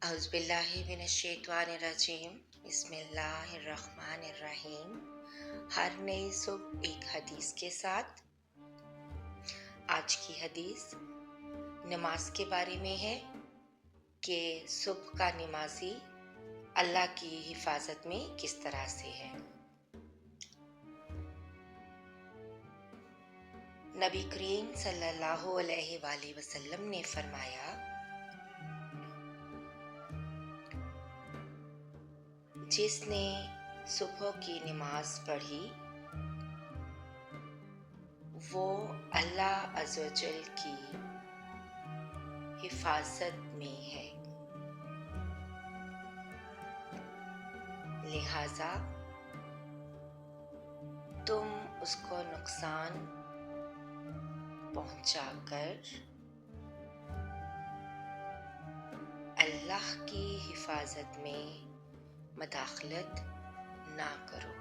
اعوذ باللہ من الشیطان الرجیم بسم اللہ الرحمن الرحیم۔ ہر نئی صبح ایک حدیث کے ساتھ۔ آج کی حدیث نماز کے بارے میں ہے کہ صبح کا نمازی اللہ کی حفاظت میں کس طرح سے ہے۔ نبی کریم صلی اللہ علیہ وآلہ وسلم نے فرمایا، جس نے صبح کی نماز پڑھی وہ اللہ عز و جل کی حفاظت میں ہے، لہذا تم اس کو نقصان پہنچا کر اللہ کی حفاظت میں مداخلت نہ کرو۔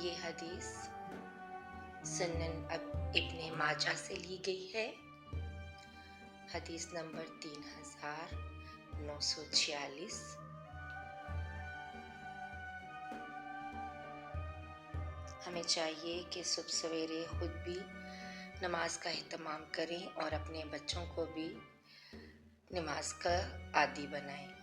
یہ حدیث سنن ابن ماجہ سے لی گئی ہے، حدیث نمبر 3946۔ ہمیں چاہیے کہ صبح سویرے خود بھی نماز کا اہتمام کریں اور اپنے بچوں کو بھی نماز کا عادی بنائیں۔